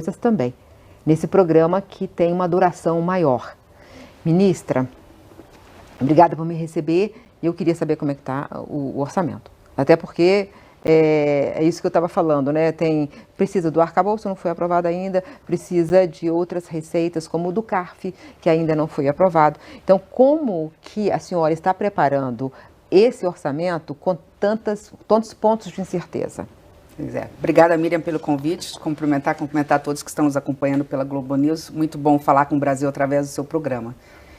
coisas também, nesse programa que tem uma duração maior. Ministra, obrigada por me receber. Eu queria saber como é que está o orçamento. Até porque é isso que eu estava falando, né? Precisa do arcabouço, não foi aprovado ainda, precisa de outras receitas, como o do CARF, que ainda não foi aprovado. Então, como que a senhora está preparando esse orçamento com tantos pontos de incerteza? Pois é. Obrigada, Miriam, pelo convite. Cumprimentar todos que estão nos acompanhando pela Globo News. Muito bom falar com o Brasil através do seu programa.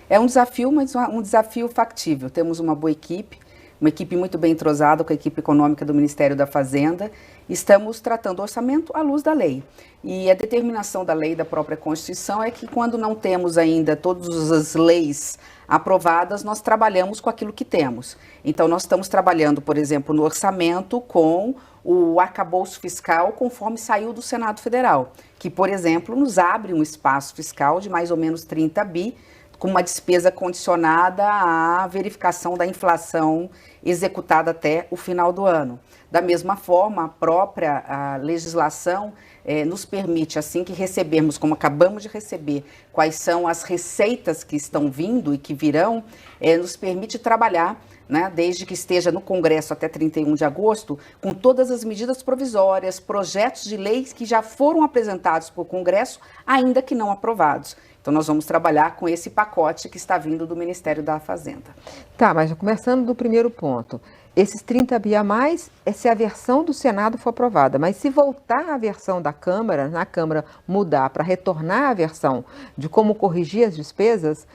É um desafio, mas um desafio factível. Temos uma boa equipe, uma equipe muito bem entrosada com a equipe econômica do Ministério da Fazenda. Estamos tratando o orçamento à luz da lei. E a determinação da lei, da própria Constituição, é que quando não temos ainda todas as leis aprovadas, nós trabalhamos com aquilo que temos. Então, nós estamos trabalhando, por exemplo, no orçamento com o arcabouço fiscal conforme saiu do Senado Federal, que, por exemplo, nos abre um espaço fiscal de mais ou menos 30 bi, com uma despesa condicionada à verificação da inflação executada até o final do ano. Da mesma forma, a própria legislação nos permite, assim que recebermos, como acabamos de receber, quais são as receitas que estão vindo e que virão, nos permite trabalhar, né, desde que esteja no Congresso até 31 de agosto, com todas as medidas provisórias, projetos de leis que já foram apresentados para o Congresso, ainda que não aprovados. Então, nós vamos trabalhar com esse pacote que está vindo do Ministério da Fazenda. Tá, mas começando do primeiro ponto, esses 30 bi a mais é se a versão do Senado for aprovada, mas se voltar a versão da Câmara, na Câmara mudar para retornar a versão de como corrigir as despesas,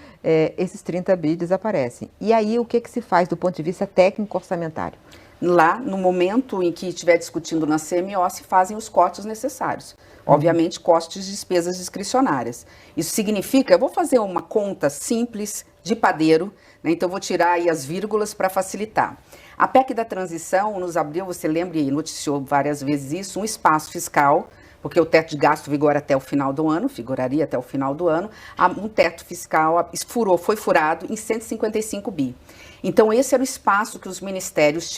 esses 30 bi desaparecem. E aí o que se faz do ponto de vista técnico orçamentário? Lá, no momento em que estiver discutindo na CMO, se fazem os cortes necessários. Obviamente, cortes de despesas discricionárias. Isso significa, eu vou fazer uma conta simples de padeiro, né? Então vou tirar aí as vírgulas para facilitar. A PEC da transição nos abriu, você lembra e noticiou várias vezes isso, um espaço fiscal, porque o teto de gasto vigora até o final do ano, figuraria até o final do ano, um teto fiscal foi furado em 155 bi. Então, esse era o espaço que os ministérios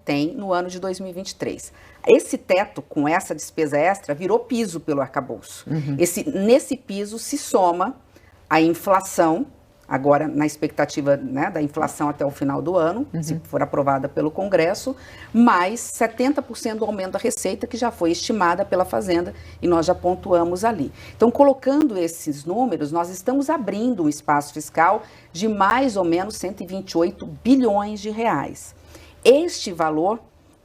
têm no ano de 2023. Esse teto, com essa despesa extra, virou piso pelo arcabouço. Nesse piso se soma a inflação, agora na expectativa, né, da inflação até o final do ano, se for aprovada pelo Congresso, mais 70% do aumento da receita que já foi estimada pela Fazenda e nós já pontuamos ali. Então, colocando esses números, nós estamos abrindo um espaço fiscal de mais ou menos 128 bilhões de reais. Este valor,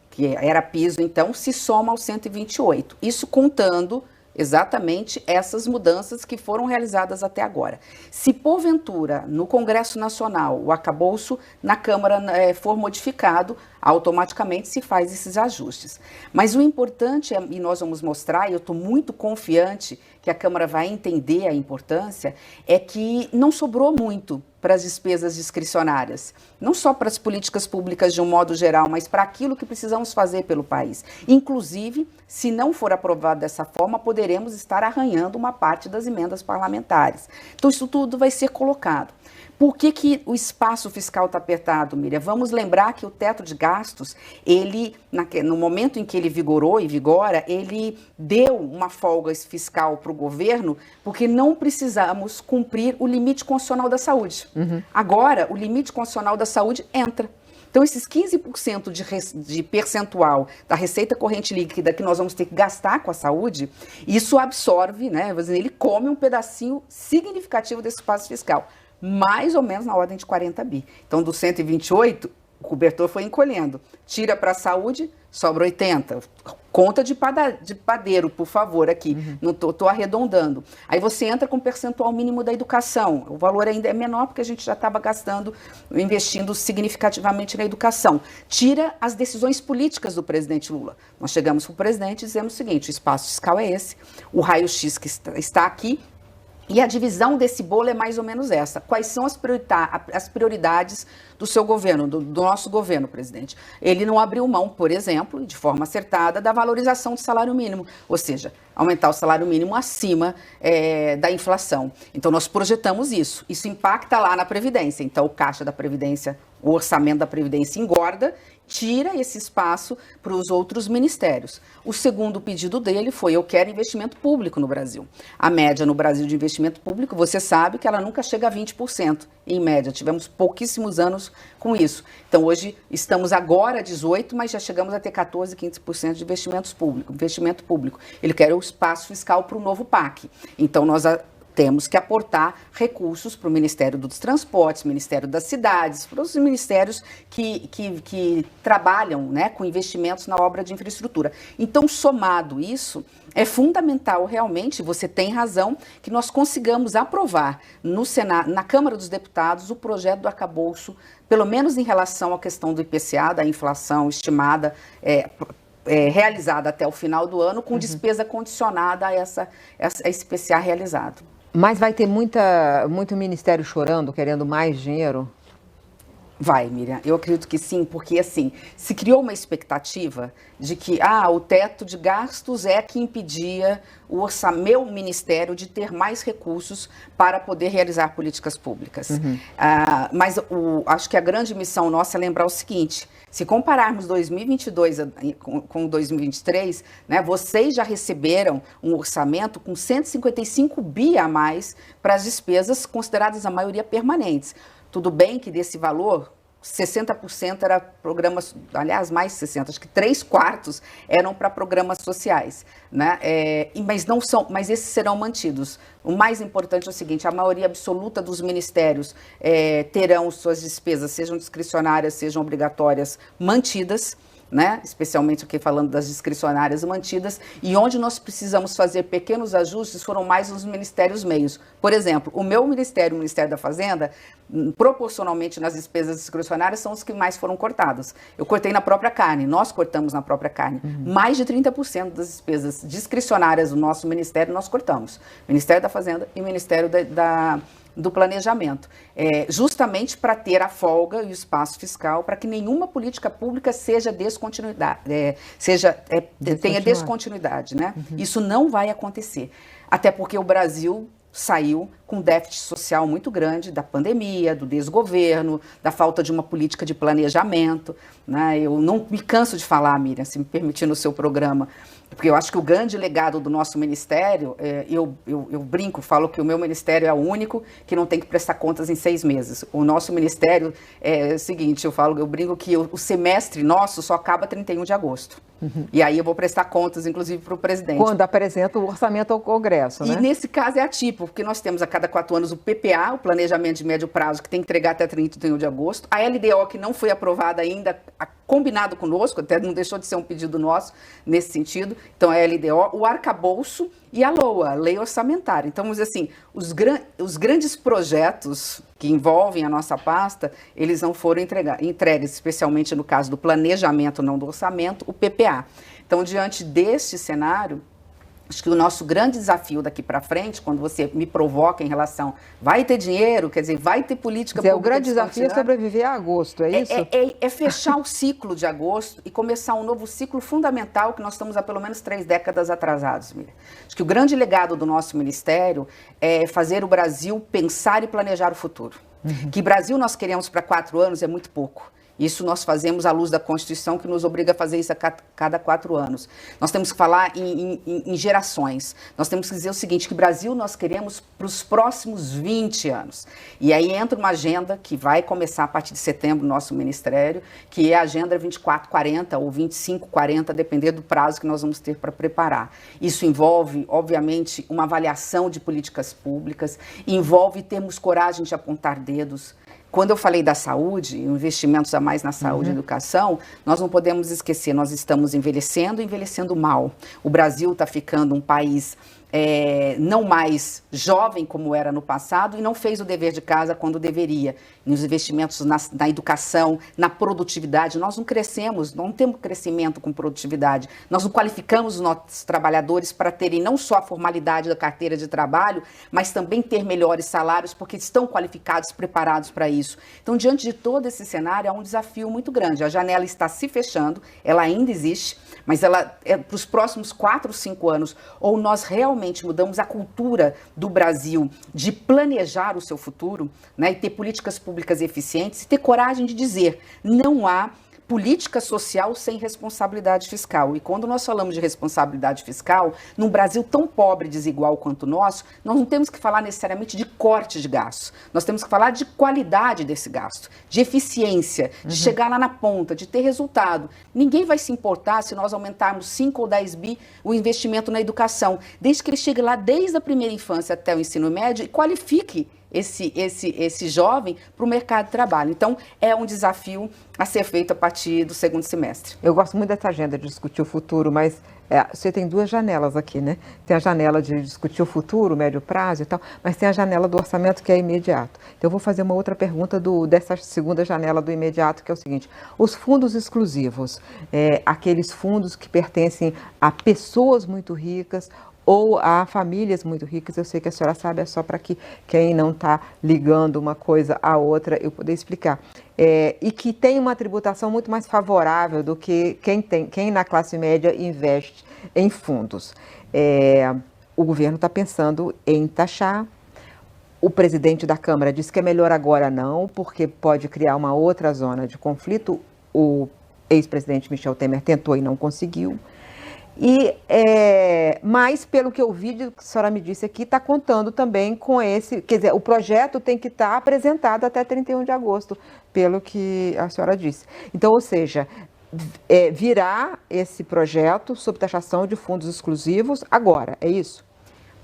que era piso então, se soma aos 128, isso contando exatamente essas mudanças que foram realizadas até agora. Se porventura no Congresso Nacional o arcabouço na Câmara for modificado, automaticamente se faz esses ajustes. Mas o importante, e nós vamos mostrar, e eu estou muito confiante que a Câmara vai entender a importância, é que não sobrou muito para as despesas discricionárias, não só para as políticas públicas de um modo geral, mas para aquilo que precisamos fazer pelo país. Inclusive, se não for aprovado dessa forma, poderemos estar arranhando uma parte das emendas parlamentares. Então, isso tudo vai ser colocado. Por que o espaço fiscal está apertado, Miriam? Vamos lembrar que o teto de gastos, no momento em que ele vigorou e vigora, ele deu uma folga fiscal para o governo, porque não precisamos cumprir o limite constitucional da saúde. Agora, o limite constitucional da saúde entra. Então, esses 15% de percentual da receita corrente líquida que nós vamos ter que gastar com a saúde, isso absorve, né? Ele come um pedacinho significativo desse espaço fiscal. Mais ou menos na ordem de 40 bi. Então, dos 128, o cobertor foi encolhendo. Tira para a saúde, sobra 80. Conta de padeiro, por favor, aqui. Não estou arredondando. Aí você entra com o percentual mínimo da educação. O valor ainda é menor porque a gente já estava investindo significativamente na educação. Tira as decisões políticas do presidente Lula. Nós chegamos para o presidente e dizemos o seguinte: o espaço fiscal é esse, o raio-x que está aqui, e a divisão desse bolo é mais ou menos essa. Quais são as prioridades do seu governo, do nosso governo, presidente? Ele não abriu mão, por exemplo, de forma acertada, da valorização do salário mínimo, ou seja, aumentar o salário mínimo acima da inflação. Então, nós projetamos isso. Isso impacta lá na Previdência. Então, o caixa da Previdência, o orçamento da Previdência engorda tira esse espaço para os outros ministérios. O segundo pedido dele foi: eu quero investimento público no Brasil. A média no Brasil de investimento público, você sabe que ela nunca chega a 20%, em média. Tivemos pouquíssimos anos com isso. Então, hoje, estamos agora a 18%, mas já chegamos a ter 14%, 15% de investimento público. Ele quer o espaço fiscal para o novo PAC. Então, nós temos que aportar recursos para o Ministério dos Transportes, Ministério das Cidades, para os ministérios que trabalham, né, com investimentos na obra de infraestrutura. Então, somado isso, é fundamental realmente, você tem razão, que nós consigamos aprovar no Senado, na Câmara dos Deputados, o projeto do arcabouço, pelo menos em relação à questão do IPCA, da inflação estimada, realizada até o final do ano, com despesa condicionada a esse IPCA realizado. Mas vai ter muito ministério chorando, querendo mais dinheiro? Vai, Miriam, eu acredito que sim, porque assim, se criou uma expectativa de que o teto de gastos é que impedia meu ministério de ter mais recursos para poder realizar políticas públicas. Mas acho que a grande missão nossa é lembrar o seguinte: se compararmos 2022 com 2023, né, vocês já receberam um orçamento com 155 bi a mais para as despesas consideradas a maioria permanentes. Tudo bem que desse valor, 60% era programas, aliás, mais de 60%, acho que 3/4 eram para programas sociais, né? Mas esses serão mantidos. O mais importante é o seguinte: a maioria absoluta dos ministérios terão suas despesas, sejam discricionárias, sejam obrigatórias, mantidas, né? Especialmente aqui falando das discricionárias mantidas, e onde nós precisamos fazer pequenos ajustes foram mais nos ministérios meios. Por exemplo, o meu ministério, o Ministério da Fazenda, proporcionalmente nas despesas discricionárias, são os que mais foram cortados. Eu cortei na própria carne, nós cortamos na própria carne. Mais de 30% das despesas discricionárias do nosso ministério nós cortamos. Ministério da Fazenda e Ministério do Planejamento, justamente para ter a folga e o espaço fiscal para que nenhuma política pública tenha descontinuidade, né? Isso não vai acontecer, até porque o Brasil saiu com déficit social muito grande da pandemia, do desgoverno, da falta de uma política de planejamento, né? Eu não me canso de falar, Miriam, se me permitir, no seu programa, porque eu acho que o grande legado do nosso ministério, eu brinco, falo que o meu ministério é o único que não tem que prestar contas em 6 meses. O nosso ministério é o seguinte, eu brinco que o semestre nosso só acaba 31 de agosto. E aí eu vou prestar contas, inclusive, para o presidente. Quando apresenta o orçamento ao Congresso, né? E nesse caso é atípico, porque nós temos a cada 4 anos o PPA, o Planejamento de Médio Prazo, que tem que entregar até 31 de agosto. A LDO, que não foi aprovada ainda, combinado conosco, até não deixou de ser um pedido nosso nesse sentido. Então, a LDO, o arcabouço e a LOA, a Lei Orçamentária. Então, vamos dizer assim, os grandes projetos que envolvem a nossa pasta, eles não foram entregues, especialmente no caso do planejamento, não do orçamento, o PPA. Então, diante deste cenário, acho que o nosso grande desafio daqui para frente, quando você me provoca em relação, vai ter dinheiro, quer dizer, vai ter política pública. O grande desafio é sobreviver a agosto, é isso? É fechar o ciclo de agosto e começar um novo ciclo fundamental que nós estamos há pelo menos 3 décadas atrasados, Miriam. Acho que o grande legado do nosso ministério é fazer o Brasil pensar e planejar o futuro. Que Brasil nós queremos para 4 anos é muito pouco. Isso nós fazemos à luz da Constituição, que nos obriga a fazer isso a cada 4 anos. Nós temos que falar em gerações. Nós temos que dizer o seguinte, que Brasil nós queremos para os próximos 20 anos. E aí entra uma agenda que vai começar a partir de setembro no nosso ministério, que é a Agenda 2440 ou 2540, dependendo do prazo que nós vamos ter para preparar. Isso envolve, obviamente, uma avaliação de políticas públicas, envolve termos coragem de apontar dedos. Quando eu falei da saúde, investimentos a mais na saúde e educação, nós não podemos esquecer, nós estamos envelhecendo mal. O Brasil está ficando um país não mais jovem como era no passado e não fez o dever de casa quando deveria. Nos investimentos na educação, na produtividade, nós não crescemos, não temos crescimento com produtividade. Nós não qualificamos os nossos trabalhadores para terem não só a formalidade da carteira de trabalho, mas também ter melhores salários, porque estão qualificados, preparados para isso. Então, diante de todo esse cenário, há um desafio muito grande. A janela está se fechando, ela ainda existe, mas ela é para os próximos 4 ou 5 anos, ou nós realmente mudamos a cultura do Brasil de planejar o seu futuro, né, e ter políticas públicas eficientes, e ter coragem de dizer, não há política social sem responsabilidade fiscal. E quando nós falamos de responsabilidade fiscal, num Brasil tão pobre e desigual quanto o nosso, nós não temos que falar necessariamente de corte de gastos. Nós temos que falar de qualidade desse gasto, de eficiência, de chegar lá na ponta, de ter resultado. Ninguém vai se importar se nós aumentarmos 5 ou 10 bi o investimento na educação, desde que ele chegue lá desde a primeira infância até o ensino médio e qualifique esse jovem para o mercado de trabalho. Então, é um desafio a ser feito a partir do segundo semestre. Eu gosto muito dessa agenda de discutir o futuro, mas você tem duas janelas aqui, né? Tem a janela de discutir o futuro, o médio prazo e tal, mas tem a janela do orçamento que é imediato. Então, eu vou fazer uma outra pergunta dessa segunda janela do imediato, que é o seguinte: os fundos exclusivos, aqueles fundos que pertencem a pessoas muito ricas ou a famílias muito ricas, eu sei que a senhora sabe, é só para que quem não está ligando uma coisa à outra eu poder explicar. E que tem uma tributação muito mais favorável do que quem na classe média investe em fundos. O governo está pensando em taxar. O presidente da Câmara disse que é melhor agora não, porque pode criar uma outra zona de conflito. O ex-presidente Michel Temer tentou e não conseguiu. Mas, pelo que eu vi, que a senhora me disse aqui, está contando também com esse, quer dizer, o projeto tem que estar apresentado até 31 de agosto, pelo que a senhora disse. Então, ou seja, virá esse projeto sob taxação de fundos exclusivos agora, é isso?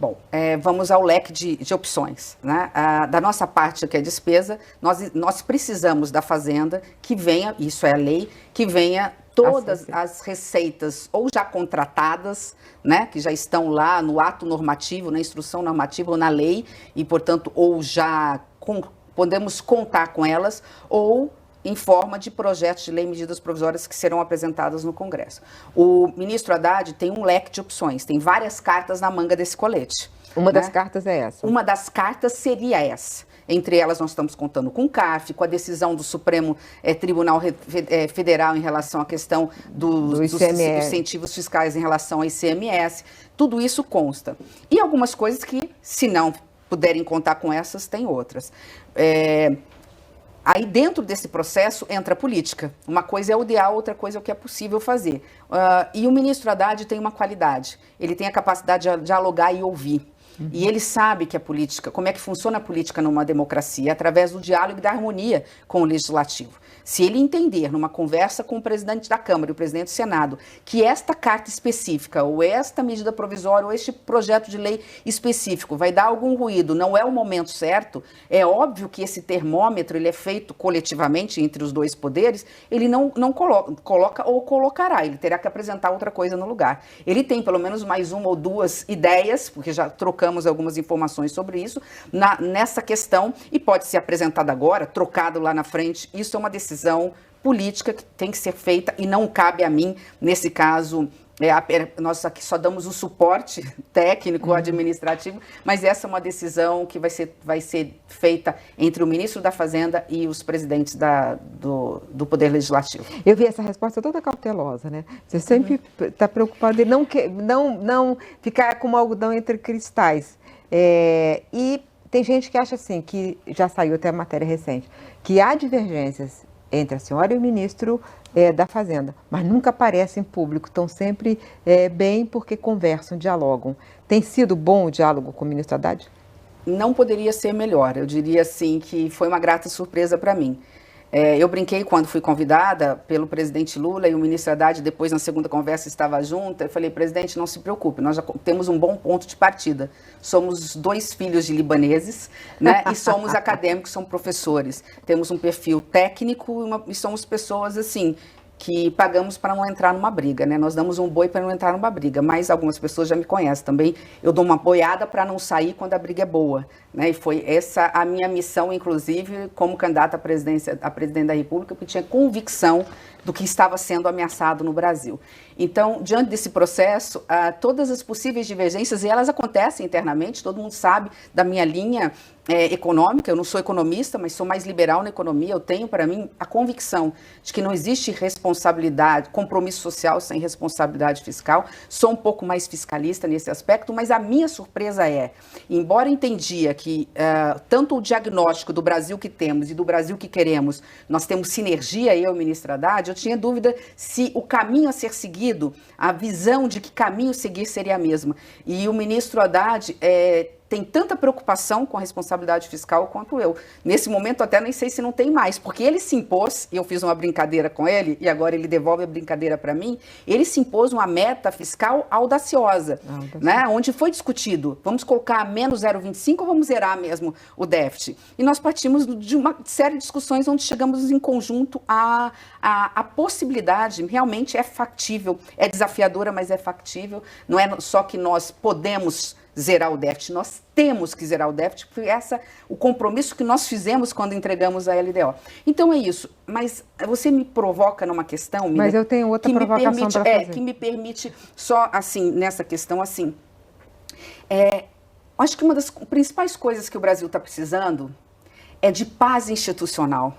Bom, vamos ao leque de opções, né? Da nossa parte, que é despesa, nós precisamos da Fazenda que venha, isso é a lei, que venha todas as receitas ou já contratadas, né, que já estão lá no ato normativo, na instrução normativa ou na lei, e, portanto, ou já podemos contar com elas, ou em forma de projetos de lei e medidas provisórias que serão apresentadas no Congresso. O ministro Haddad tem um leque de opções, tem várias cartas na manga desse colete. Uma das cartas é essa? Uma das cartas seria essa. Entre elas, nós estamos contando com o CARF, com a decisão do Supremo Tribunal Federal em relação à questão dos incentivos fiscais em relação ao ICMS. Tudo isso consta. E algumas coisas que, se não puderem contar com essas, tem outras. Aí, dentro desse processo, entra a política. Uma coisa é o ideal, outra coisa é o que é possível fazer. E o ministro Haddad tem uma qualidade. Ele tem a capacidade de dialogar e ouvir. E ele sabe que a política, como é que funciona a política numa democracia, através do diálogo e da harmonia com o legislativo. Se ele entender, numa conversa com o presidente da Câmara e o presidente do Senado, que esta carta específica, ou esta medida provisória, ou este projeto de lei específico vai dar algum ruído, não é o momento certo, é óbvio que esse termômetro ele é feito coletivamente entre os dois poderes, ele não coloca ou colocará, ele terá que apresentar outra coisa no lugar. Ele tem pelo menos mais uma ou duas ideias, porque já trocamos algumas informações sobre isso, nessa questão, e pode ser apresentada agora, trocado lá na frente. Isso é uma decisão política que tem que ser feita e não cabe a mim, nesse caso, nós aqui só damos o suporte técnico, administrativo, mas essa é uma decisão que vai ser feita entre o ministro da Fazenda e os presidentes do Poder Legislativo. Eu vi essa resposta toda cautelosa, né? Você sempre está preocupado em não ficar como algodão entre cristais. E tem gente que acha assim, que já saiu até a matéria recente, que há divergências entre a senhora e o ministro da Fazenda, mas nunca aparecem em público, estão sempre bem porque conversam, dialogam. Tem sido bom o diálogo com o ministro Haddad? Não poderia ser melhor, eu diria assim que foi uma grata surpresa para mim. Eu brinquei quando fui convidada pelo presidente Lula e o ministro Haddad, depois na segunda conversa estava junto, eu falei, presidente, não se preocupe, nós já temos um bom ponto de partida. Somos 2 filhos de libaneses, né, e somos acadêmicos, somos professores. Temos um perfil técnico e somos pessoas assim, que pagamos para não entrar numa briga, né? Nós damos um boi para não entrar numa briga, mas algumas pessoas já me conhecem também. Eu dou uma boiada para não sair quando a briga é boa, né? E foi essa a minha missão, inclusive, como candidata a presidente da República, porque tinha convicção do que estava sendo ameaçado no Brasil. Então, diante desse processo, todas as possíveis divergências, e elas acontecem internamente, todo mundo sabe da minha linha econômica, eu não sou economista, mas sou mais liberal na economia, eu tenho para mim a convicção de que não existe responsabilidade, compromisso social sem responsabilidade fiscal, sou um pouco mais fiscalista nesse aspecto, mas a minha surpresa embora entendia que tanto o diagnóstico do Brasil que temos e do Brasil que queremos, nós temos sinergia, eu e o ministro Haddad, eu tinha dúvida se o caminho a ser seguido, a visão de que caminho seguir seria a mesma. E o ministro Haddad tem tanta preocupação com a responsabilidade fiscal quanto eu. Nesse momento, até nem sei se não tem mais, porque ele se impôs, e eu fiz uma brincadeira com ele, e agora ele devolve a brincadeira para mim, ele se impôs uma meta fiscal audaciosa, né? Onde foi discutido, vamos colocar menos 0,25 ou vamos zerar mesmo o déficit? E nós partimos de uma série de discussões onde chegamos em conjunto a possibilidade, realmente é factível, é desafiadora, mas é factível, não é só que nós podemos zerar o déficit, nós temos que zerar o déficit, foi o compromisso que nós fizemos quando entregamos a LDO. Então é isso, mas você me provoca numa questão, Miriam, mas eu tenho outra provocação para fazer. Que me permite só assim, nessa questão assim, acho que uma das principais coisas que o Brasil está precisando é de paz institucional.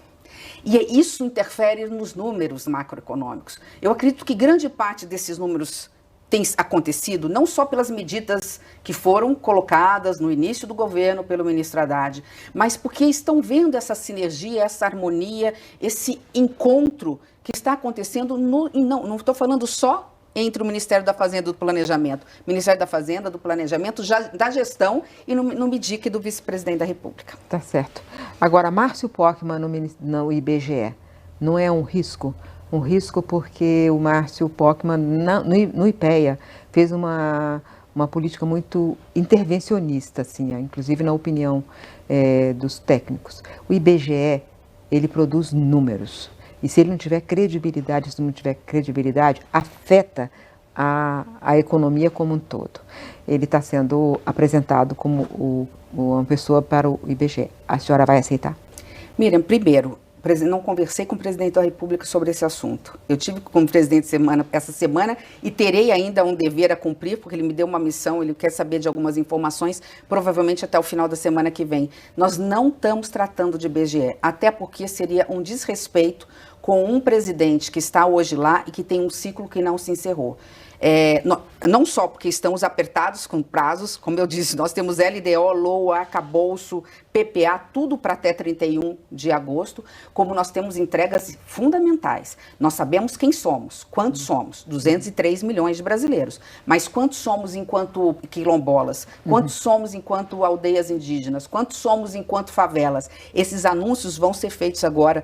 E isso interfere nos números macroeconômicos. Eu acredito que grande parte desses números tem acontecido não só pelas medidas que foram colocadas no início do governo pelo ministro Haddad, mas porque estão vendo essa sinergia, essa harmonia, esse encontro que está acontecendo, não estou falando só entre o Ministério da Fazenda e do Planejamento, Ministério da Fazenda, do Planejamento, da gestão e no MIDIC do vice-presidente da República. Tá certo. Agora, Márcio Pokmann no IBGE não é um risco? Um risco porque o Márcio Pokmann, no IPEA, fez uma política muito intervencionista, assim, inclusive na opinião dos técnicos. O IBGE, ele produz números. E se ele não tiver credibilidade, afeta a economia como um todo. Ele está sendo apresentado como uma pessoa para o IBGE. A senhora vai aceitar? Miriam, primeiro, não conversei com o presidente da República sobre esse assunto. Eu tive como presidente essa semana e terei ainda um dever a cumprir, porque ele me deu uma missão, ele quer saber de algumas informações, provavelmente até o final da semana que vem. Nós não estamos tratando de IBGE, até porque seria um desrespeito com um presidente que está hoje lá e que tem um ciclo que não se encerrou. Não só porque estamos apertados com prazos, como eu disse, nós temos LDO, LOA, arcabouço, PPA, tudo para até 31 de agosto, como nós temos entregas fundamentais. Nós sabemos quem somos, quantos somos, 203 milhões de brasileiros, mas quantos somos enquanto quilombolas, quantos somos enquanto aldeias indígenas, quantos somos enquanto favelas. Esses anúncios vão ser feitos agora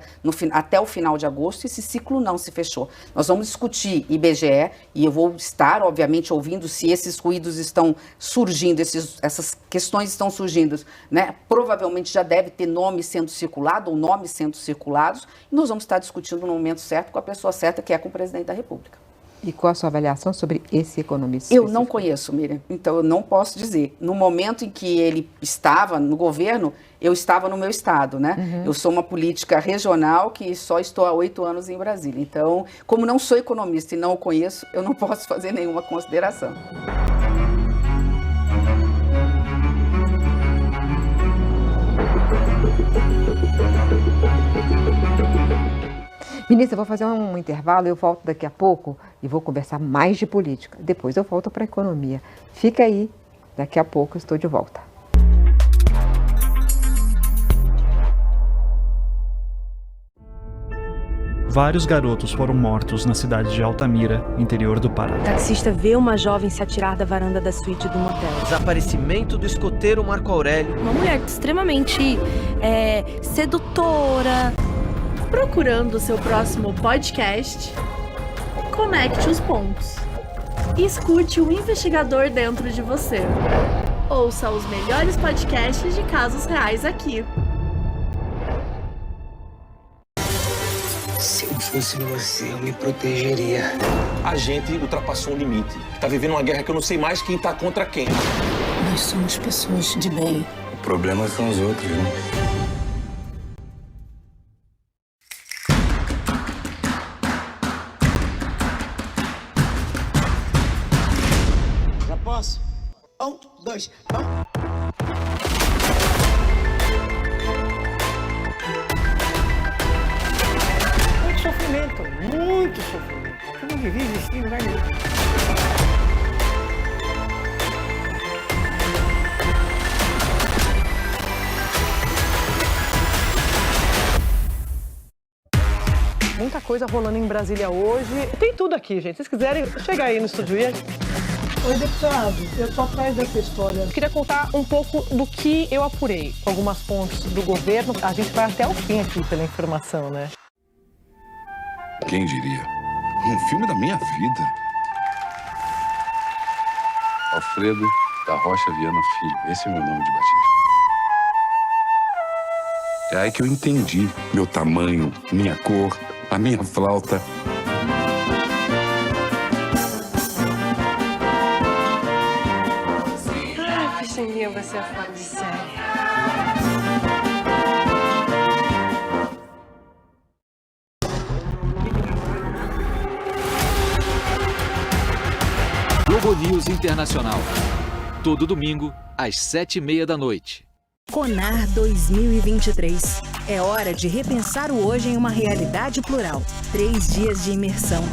até o final de agosto, esse ciclo não se fechou. Nós vamos discutir IBGE e eu vou estar, obviamente, ouvindo se esses ruídos estão surgindo, essas questões estão surgindo, né? Provavelmente já deve ter nome sendo circulado ou nomes sendo circulados, e nós vamos estar discutindo no momento certo com a pessoa certa, que é com o presidente da República. E qual a sua avaliação sobre esse economista? Eu não conheço, Miriam, então eu não posso dizer. No momento em que ele estava no governo, eu estava no meu estado, né? Eu sou uma política regional que só estou há 8 anos em Brasília. Então, como não sou economista e não o conheço, eu não posso fazer nenhuma consideração. Ministra, eu vou fazer um intervalo, eu volto daqui a pouco e vou conversar mais de política. Depois eu volto para a economia. Fica aí, daqui a pouco eu estou de volta. Vários garotos foram mortos na cidade de Altamira, interior do Pará. O taxista vê uma jovem se atirar da varanda da suíte do motel. Desaparecimento do escoteiro Marco Aurélio. Uma mulher extremamente sedutora. Procurando o seu próximo podcast? Conecte os pontos. Escute o investigador dentro de você. Ouça os melhores podcasts de casos reais aqui. Se eu fosse você, eu me protegeria. A gente ultrapassou um limite. Tá vivendo uma guerra que eu não sei mais quem tá contra quem. Nós somos pessoas de bem. O problema são os outros, né? Muito sofrimento, muito sofrimento. Eu não vivi isso em lugar nenhum. Muita coisa rolando em Brasília hoje. Tem tudo aqui, gente. Se vocês quiserem, chega aí no estúdio. Oi, deputado. Eu tô atrás dessa história. Eu queria contar um pouco do que eu apurei. Algumas pontes do governo. A gente vai até o fim aqui pela informação, né? Quem diria? Um filme da minha vida. Alfredo da Rocha Viana Filho. Esse é o meu nome de batismo. É aí que eu entendi meu tamanho, minha cor, a minha flauta. Ai, Pixinguinha, você é fora de série. Globo News Internacional. Todo domingo, às 7h30 da noite. CONAR 2023. É hora de repensar o hoje em uma realidade plural. 3 dias de imersão.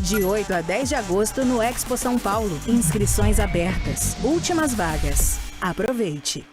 De 8 a 10 de agosto no Expo São Paulo. Inscrições abertas. Últimas vagas. Aproveite.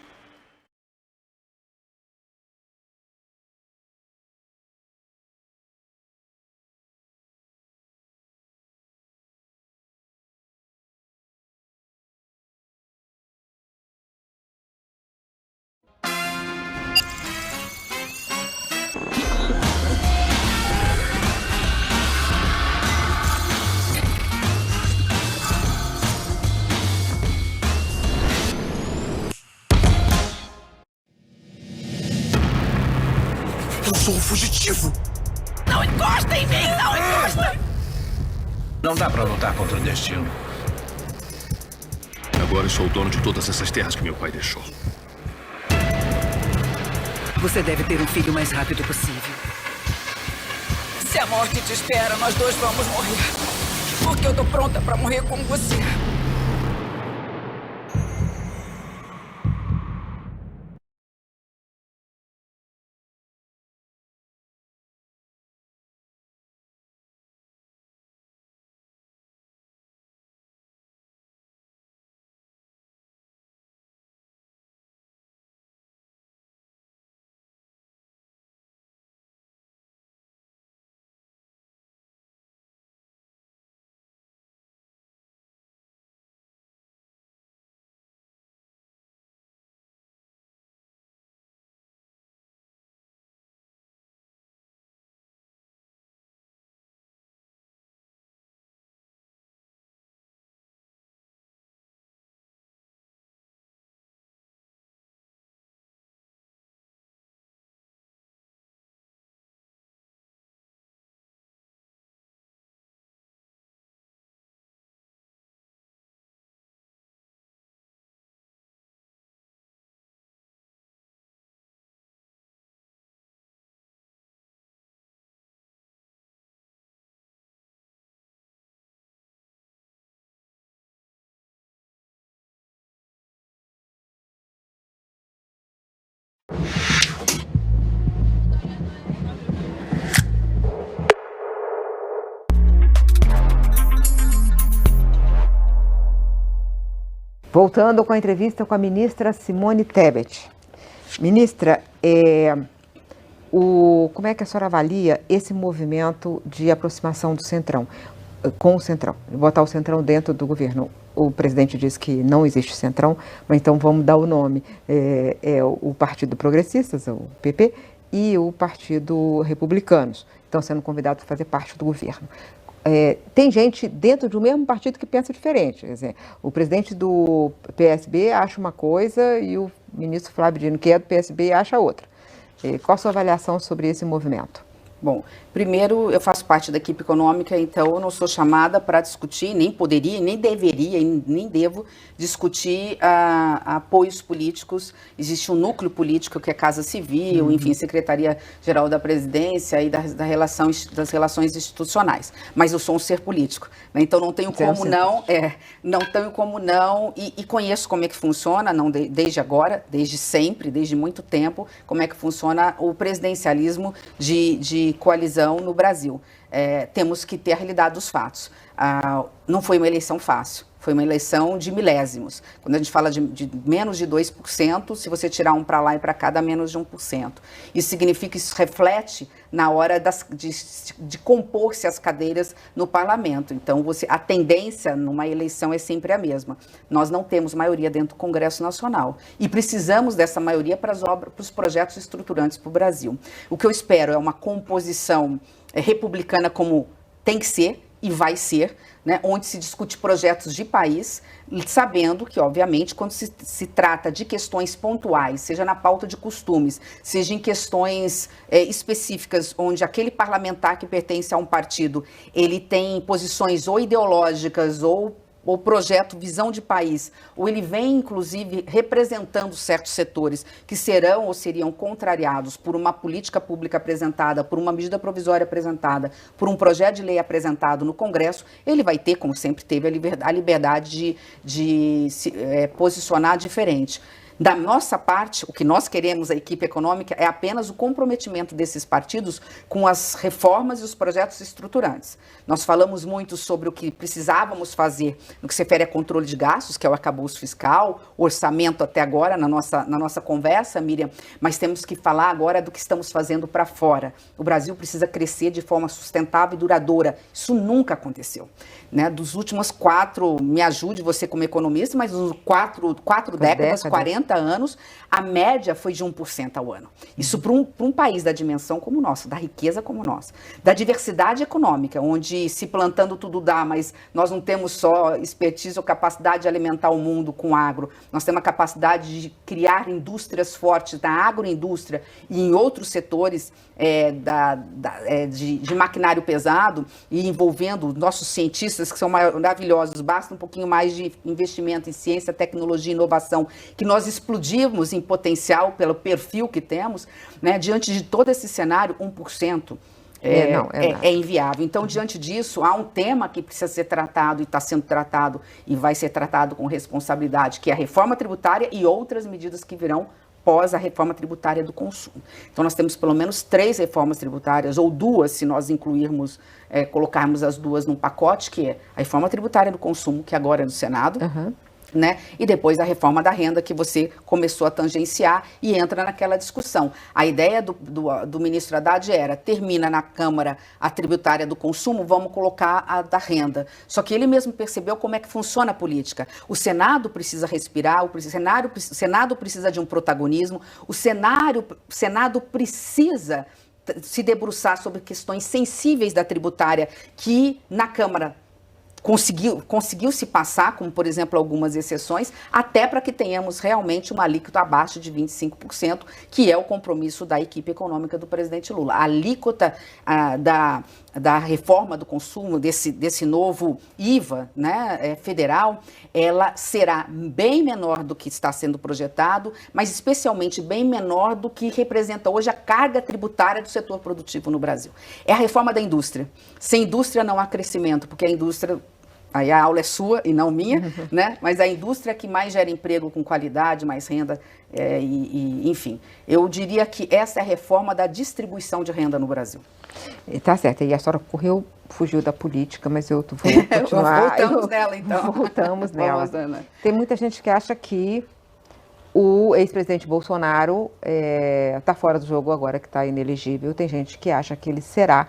Eu sou um fugitivo. Não encosta em mim! Não encosta! Não dá pra lutar contra o destino. Agora eu sou o dono de todas essas terras que meu pai deixou. Você deve ter um filho o mais rápido possível. Se a morte te espera, nós dois vamos morrer. Porque eu tô pronta pra morrer com você. Voltando com a entrevista com a ministra Simone Tebet. Ministra, como é que a senhora avalia esse movimento de aproximação do Centrão, com o Centrão, botar o Centrão dentro do governo? O presidente disse que não existe Centrão, mas então vamos dar o nome. O Partido Progressistas, o PP, e o Partido Republicanos estão sendo convidados a fazer parte do governo. Tem gente dentro do mesmo partido que pensa diferente. Quer dizer, o presidente do PSB acha uma coisa e o ministro Flávio Dino, que é do PSB, acha outra. Qual a sua avaliação sobre esse movimento Bom, primeiro, eu faço parte da equipe econômica, então eu não sou chamada para discutir, nem poderia, nem deveria, nem devo discutir apoios políticos. Existe um núcleo político que é Casa Civil, enfim, Secretaria-Geral da Presidência e das relações institucionais. Mas eu sou um ser político, né? Então não tenho como não, e conheço como é que funciona, não desde agora, desde sempre, desde muito tempo, como é que funciona o presidencialismo de coalizão no Brasil. Temos que ter a realidade dos fatos. Não foi uma eleição fácil, foi uma eleição de milésimos. Quando a gente fala de menos de 2%, se você tirar um para lá e para cá, dá menos de 1%. Isso significa, isso reflete na hora de compor-se as cadeiras no parlamento. Então, a tendência numa eleição é sempre a mesma. Nós não temos maioria dentro do Congresso Nacional e precisamos dessa maioria para os projetos estruturantes para o Brasil. O que eu espero é uma composição republicana como tem que ser e vai ser, né, onde se discute projetos de país, sabendo que, obviamente, quando se trata de questões pontuais, seja na pauta de costumes, seja em questões específicas, onde aquele parlamentar que pertence a um partido, ele tem posições ou ideológicas ou projeto, visão de país, ou ele vem, inclusive, representando certos setores que serão ou seriam contrariados por uma política pública apresentada, por uma medida provisória apresentada, por um projeto de lei apresentado no Congresso, ele vai ter, como sempre teve, a liberdade de se posicionar diferente. Da nossa parte, o que nós queremos, a equipe econômica, é apenas o comprometimento desses partidos com as reformas e os projetos estruturantes. Nós falamos muito sobre o que precisávamos fazer no que se refere a controle de gastos, que é o arcabouço fiscal, orçamento até agora, na nossa conversa, Miriam, mas temos que falar agora do que estamos fazendo para fora. O Brasil precisa crescer de forma sustentável e duradoura. Isso nunca aconteceu. Né? Dos últimos me ajude você como economista, mas dos quatro décadas, 40 anos, a média foi de 1% ao ano. Isso para um país da dimensão como o nosso, da riqueza como o nosso, da diversidade econômica, onde se plantando tudo dá, mas nós não temos só expertise ou capacidade de alimentar o mundo com agro, nós temos a capacidade de criar indústrias fortes na agroindústria e em outros setores de maquinário pesado e envolvendo nossos cientistas que são maravilhosos, basta um pouquinho mais de investimento em ciência, tecnologia e inovação, que nós explodimos em potencial pelo perfil que temos, né? Diante de todo esse cenário, 1% é inviável. Então, diante disso, há um tema que precisa ser tratado e está sendo tratado e vai ser tratado com responsabilidade, que é a reforma tributária e outras medidas que virão após a reforma tributária do consumo. Então, nós temos pelo menos 3 reformas tributárias, ou 2, se nós incluirmos, colocarmos as 2 num pacote, que é a reforma tributária do consumo, que agora é no Senado, né? E depois a reforma da renda, que você começou a tangenciar e entra naquela discussão. A ideia do ministro Haddad termina na Câmara a tributária do consumo, vamos colocar a da renda. Só que ele mesmo percebeu como é que funciona a política. O Senado precisa respirar, o Senado precisa de um protagonismo, o Senado precisa se debruçar sobre questões sensíveis da tributária que na Câmara conseguiu se passar, como por exemplo algumas exceções, até para que tenhamos realmente uma alíquota abaixo de 25%, que é o compromisso da equipe econômica do presidente Lula. A alíquota da reforma do consumo, desse novo IVA, né, federal, ela será bem menor do que está sendo projetado, mas especialmente bem menor do que representa hoje a carga tributária do setor produtivo no Brasil. É a reforma da indústria. Sem indústria não há crescimento, porque a indústria... Aí a aula é sua e não minha, né? Mas a indústria que mais gera emprego com qualidade, mais renda, enfim. Eu diria que essa é a reforma da distribuição de renda no Brasil. Tá certo, e a senhora fugiu da política, mas eu vou continuar. Voltamos nela, então. Voltamos nela. Vamos, Ana. Tem muita gente que acha que o ex-presidente Bolsonaro está fora do jogo agora, que está inelegível. Tem gente que acha que ele será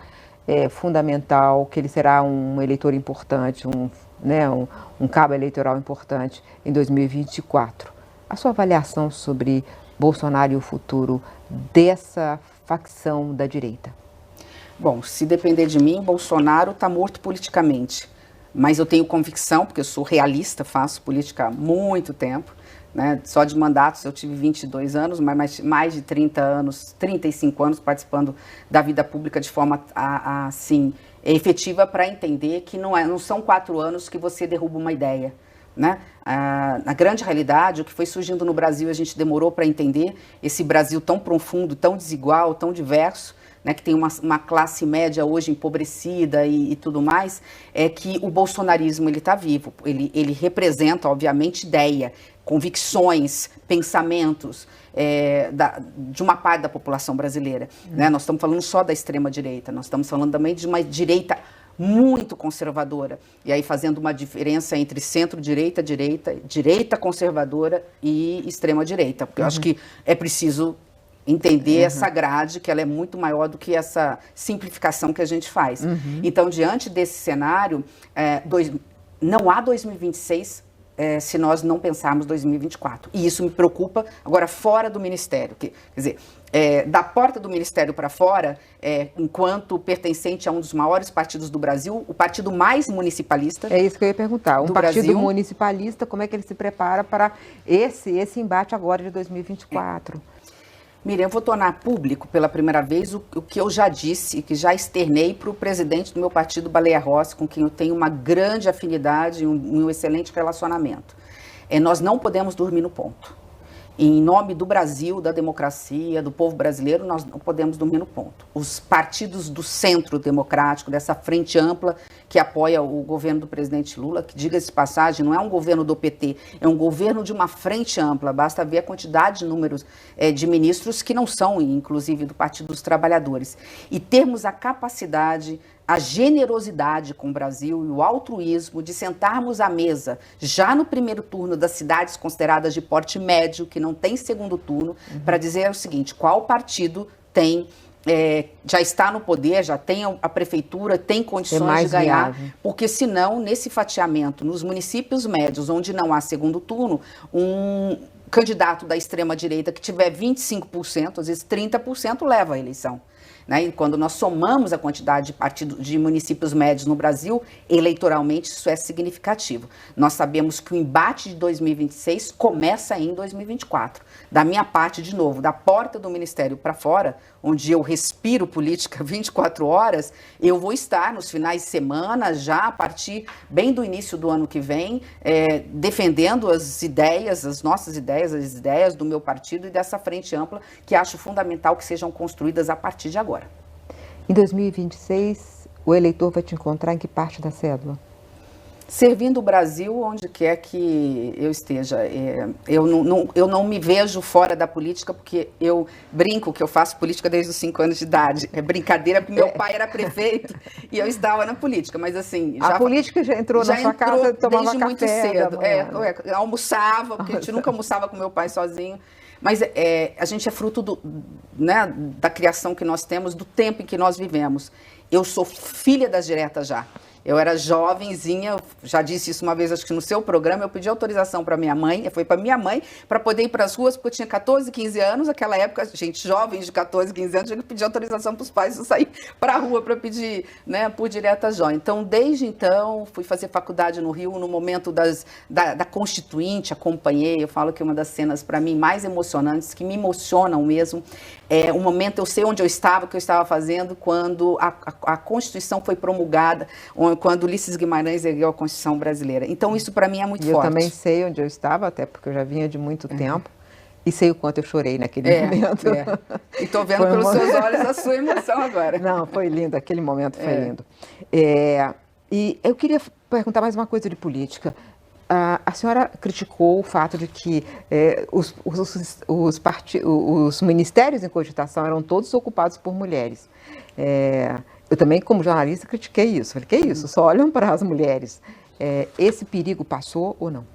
fundamental, que ele será um eleitor importante, um cabo eleitoral importante em 2024. A sua avaliação sobre Bolsonaro e o futuro dessa facção da direita? Bom, se depender de mim, Bolsonaro está morto politicamente. Mas eu tenho convicção, porque eu sou realista, faço política há muito tempo, né? Só de mandatos eu tive 22 anos, mas mais de 30 anos, 35 anos participando da vida pública de forma, assim, efetiva para entender que não são 4 anos que você derruba uma ideia. Né? Na grande realidade, o que foi surgindo no Brasil, a gente demorou para entender, esse Brasil tão profundo, tão desigual, tão diverso, né, que tem uma classe média hoje empobrecida e tudo mais, é que o bolsonarismo está vivo. Ele representa, obviamente, ideia, convicções, pensamentos de uma parte da população brasileira. Né? Nós estamos falando só da extrema-direita, nós estamos falando também de uma direita muito conservadora, e aí fazendo uma diferença entre centro-direita, direita conservadora e extrema-direita, porque eu acho que é preciso entender essa grade, que ela é muito maior do que essa simplificação que a gente faz. Então, diante desse cenário, não há 2026 se nós não pensarmos 2024. E isso me preocupa agora fora do Ministério. Quer dizer, da porta do Ministério para fora, enquanto pertencente a um dos maiores partidos do Brasil, o partido mais municipalista. É isso que eu ia perguntar. Um partido Brasil, municipalista, como é que ele se prepara para esse embate agora de 2024? Miriam, eu vou tornar público pela primeira vez o que eu já disse e que já externei para o presidente do meu partido, Baleia Rossi, com quem eu tenho uma grande afinidade e um excelente relacionamento. Nós não podemos dormir no ponto. Em nome do Brasil, da democracia, do povo brasileiro, nós não podemos dormir no ponto. Os partidos do centro democrático, dessa frente ampla que apoia o governo do presidente Lula, que, diga-se de passagem, não é um governo do PT, é um governo de uma frente ampla. Basta ver a quantidade de números de ministros que não são, inclusive, do Partido dos Trabalhadores. E termos a capacidade, a generosidade com o Brasil e o altruísmo de sentarmos à mesa, já no primeiro turno das cidades consideradas de porte médio, que não tem segundo turno, para dizer o seguinte: qual partido tem, já está no poder, já tem a prefeitura, tem condições de ganhar, porque senão, nesse fatiamento, nos municípios médios, onde não há segundo turno, um candidato da extrema-direita que tiver 25%, às vezes 30%, leva a eleição. Né? E quando nós somamos a quantidade de municípios médios no Brasil, eleitoralmente isso é significativo. Nós sabemos que o embate de 2026 começa em 2024. Da minha parte, de novo, da porta do Ministério para fora, onde eu respiro política 24 horas, eu vou estar nos finais de semana, já a partir bem do início do ano que vem, defendendo as ideias, as nossas ideias, as ideias do meu partido e dessa frente ampla, que acho fundamental que sejam construídas a partir de agora. Em 2026, o eleitor vai te encontrar em que parte da cédula? Servindo o Brasil onde quer que eu esteja. Eu não me vejo fora da política, porque eu brinco que eu faço política desde os 5 anos de idade. É brincadeira, porque meu pai era prefeito e eu estava na política, mas assim... A política já entrou na sua casa, tomava desde muito cedo. Eu almoçava, porque a gente nunca almoçava com meu pai sozinho. Mas a gente é fruto da criação que nós temos, do tempo em que nós vivemos. Eu sou filha das diretas já. Eu era jovenzinha, já disse isso uma vez, acho que no seu programa, eu pedi autorização para minha mãe, foi para minha mãe, para poder ir para as ruas, porque eu tinha 14, 15 anos, naquela época, gente jovem de 14, 15 anos, tinha que pedir autorização para os pais, eu sair para a rua para pedir, né, por direta já. Então, desde então, fui fazer faculdade no Rio, no momento da Constituinte, acompanhei, eu falo que uma das cenas, para mim, mais emocionantes, que me emocionam mesmo, o momento, eu sei onde eu estava, o que eu estava fazendo, quando a Constituição foi promulgada, quando Ulisses Guimarães ergueu a Constituição brasileira. Então, isso para mim é muito forte. Eu também sei onde eu estava, até porque eu já vinha de muito tempo, e sei o quanto eu chorei naquele momento. E estou vendo pelos seus olhos a sua emoção agora. Não, foi lindo, aquele momento foi lindo. E eu queria perguntar mais uma coisa de política. A senhora criticou o fato de que os ministérios em cogitação eram todos ocupados por mulheres. Eu também, como jornalista, critiquei isso. Falei, que isso? Só olham para as mulheres. Esse perigo passou ou não?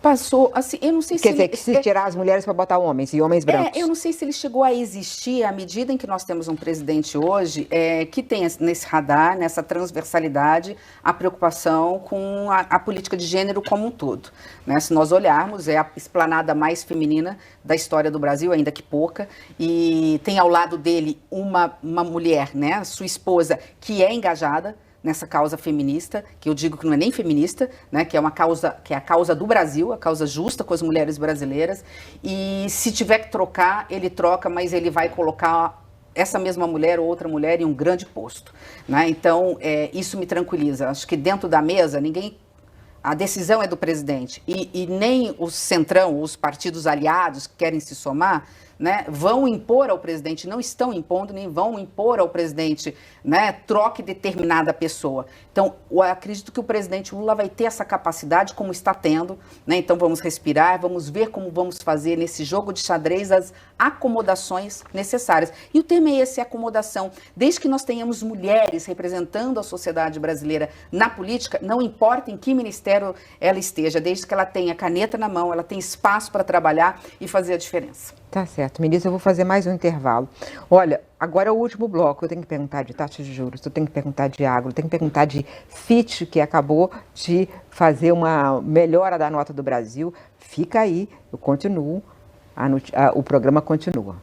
Passou, assim, eu não sei se... Quer dizer, que se tirar as mulheres para botar homens e homens brancos. Eu não sei se ele chegou a existir à medida em que nós temos um presidente hoje que tem nesse radar, nessa transversalidade, a preocupação com a política de gênero como um todo. Né? Se nós olharmos, é a esplanada mais feminina da história do Brasil, ainda que pouca, e tem ao lado dele uma mulher, né, sua esposa, que é engajada, nessa causa feminista, que eu digo que não é nem feminista, né, que é uma causa, que é a causa do Brasil, a causa justa com as mulheres brasileiras, e se tiver que trocar, ele troca, mas ele vai colocar essa mesma mulher ou outra mulher em um grande posto, né? Então, isso me tranquiliza. Acho que dentro da mesa, a decisão é do presidente, e nem o Centrão, os partidos aliados que querem se somar, né, vão impor ao presidente, não estão impondo, nem vão impor ao presidente, né, troque determinada pessoa. Então, eu acredito que o presidente Lula vai ter essa capacidade, como está tendo, né? Então vamos respirar, vamos ver como vamos fazer nesse jogo de xadrez as acomodações necessárias. E o tema é esse, acomodação. Desde que nós tenhamos mulheres representando a sociedade brasileira na política, não importa em que ministério ela esteja, desde que ela tenha caneta na mão, ela tenha espaço para trabalhar e fazer a diferença. Tá certo. Ministra, eu vou fazer mais um intervalo. Olha, agora é o último bloco. Eu tenho que perguntar de taxa de juros, eu tenho que perguntar de agro, eu tenho que perguntar de Fitch, que acabou de fazer uma melhora da nota do Brasil. Fica aí, eu continuo, o programa continua.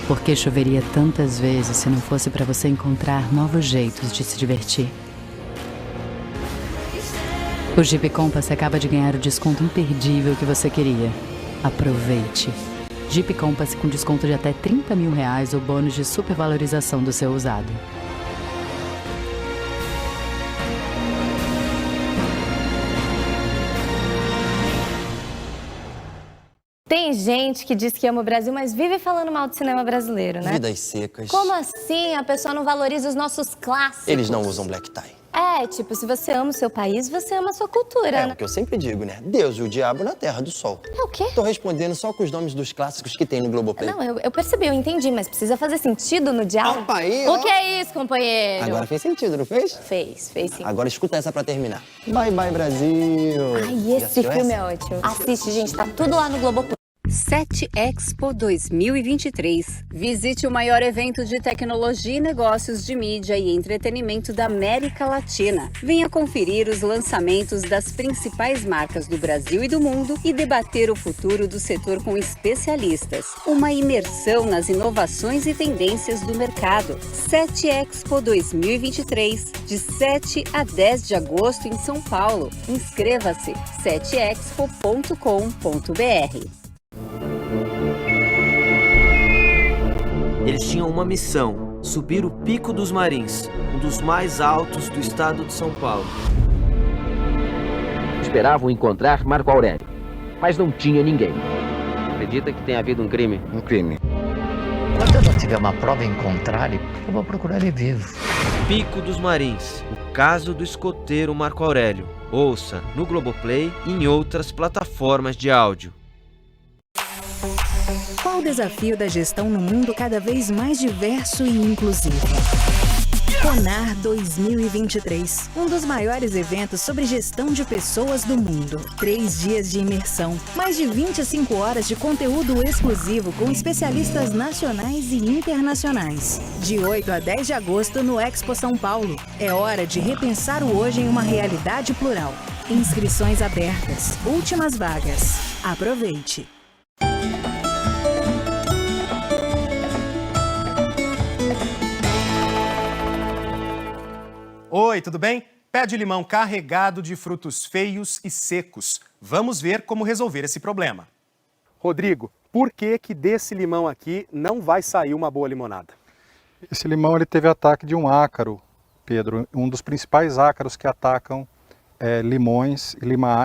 Por que choveria tantas vezes se não fosse para você encontrar novos jeitos de se divertir? O Jeep Compass acaba de ganhar o desconto imperdível que você queria. Aproveite! Jeep Compass com desconto de até R$30 mil ou bônus de supervalorização do seu usado. Tem gente que diz que ama o Brasil, mas vive falando mal do cinema brasileiro, né? Vidas secas. Como assim? A pessoa não valoriza os nossos clássicos. Eles não usam black tie. Tipo, se você ama o seu país, você ama a sua cultura, né? O que eu sempre digo, né? Deus e o diabo na terra do sol. É o quê? Tô respondendo só com os nomes dos clássicos que tem no Globoplay. Não, eu percebi, eu entendi, mas precisa fazer sentido no diálogo. Opa, aí, o que é isso, companheiro? Agora fez sentido, não fez? Fez sim. Agora escuta essa pra terminar. Bye, bye, Brasil. Ai, esse filme é ótimo. Assiste, gente, tá tudo lá no Globoplay. 7 Expo 2023. Visite o maior evento de tecnologia e negócios de mídia e entretenimento da América Latina. Venha conferir os lançamentos das principais marcas do Brasil e do mundo e debater o futuro do setor com especialistas. Uma imersão nas inovações e tendências do mercado. 7 Expo 2023, de 7 a 10 de agosto em São Paulo. Inscreva-se 7expo.com.br. Eles tinham uma missão: subir o Pico dos Marins, um dos mais altos do estado de São Paulo. Esperavam encontrar Marco Aurélio, mas não tinha ninguém. Acredita que tenha havido um crime? Um crime. Quando eu não tiver uma prova em contrário, eu vou procurar ele vivo. Pico dos Marins, o caso do escoteiro Marco Aurélio. Ouça no Globoplay e em outras plataformas de áudio. Qual o desafio da gestão no mundo cada vez mais diverso e inclusivo? CONAR 2023, um dos maiores eventos sobre gestão de pessoas do mundo. 3 dias de imersão, mais de 25 horas de conteúdo exclusivo com especialistas nacionais e internacionais. De 8 a 10 de agosto no Expo São Paulo. É hora de repensar o hoje em uma realidade plural. Inscrições abertas, últimas vagas. Aproveite! Oi, tudo bem? Pé de limão carregado de frutos feios e secos. Vamos ver como resolver esse problema. Rodrigo, por que desse limão aqui não vai sair uma boa limonada? Esse limão ele teve ataque de um ácaro, Pedro, um dos principais ácaros que atacam limões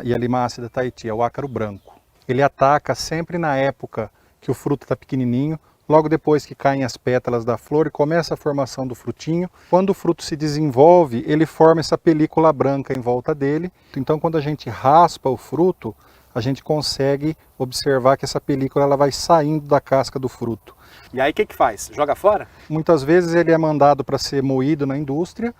e a lima ácida Tahiti, é o ácaro branco. Ele ataca sempre na época que o fruto está pequenininho, logo depois que caem as pétalas da flor e começa a formação do frutinho. Quando o fruto se desenvolve, ele forma essa película branca em volta dele. Então, quando a gente raspa o fruto, a gente consegue observar que essa película ela vai saindo da casca do fruto. E aí o que faz? Joga fora? Muitas vezes ele é mandado para ser moído na indústria,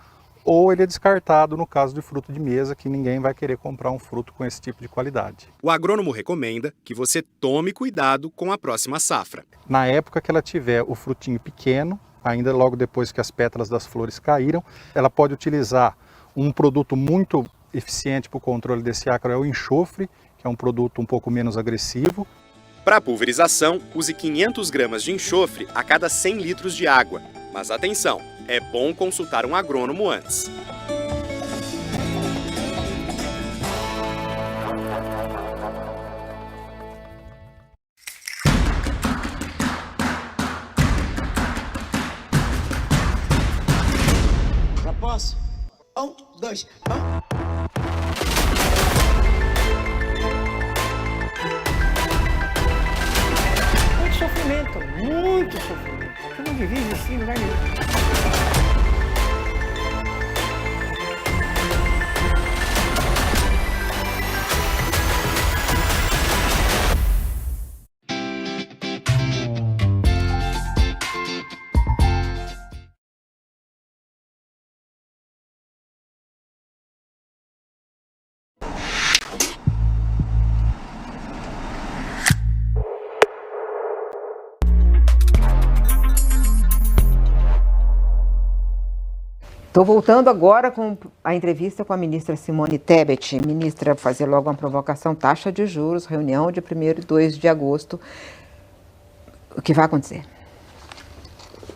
ou ele é descartado no caso de fruto de mesa, que ninguém vai querer comprar um fruto com esse tipo de qualidade. O agrônomo recomenda que você tome cuidado com a próxima safra. Na época que ela tiver o frutinho pequeno, ainda logo depois que as pétalas das flores caíram, ela pode utilizar um produto muito eficiente para o controle desse ácaro, é o enxofre, que é um produto um pouco menos agressivo. Para a pulverização, use 500 gramas de enxofre a cada 100 litros de água. Mas atenção, é bom consultar um agrônomo antes. Já posso? 1, 2, 1. Muito sofrimento. Você não divide assim, não vai nenhum. Estou voltando agora com a entrevista com a ministra Simone Tebet. Ministra, fazer logo uma provocação, taxa de juros, reunião de 1º e 2 de agosto. O que vai acontecer?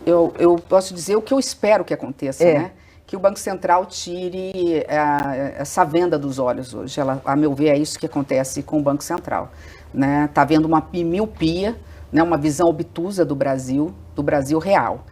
Eu posso dizer o que eu espero que aconteça, né? Que o Banco Central tire essa venda dos olhos hoje. A meu ver, é isso que acontece com o Banco Central. Está havendo uma miopia, né? Uma visão obtusa do Brasil real.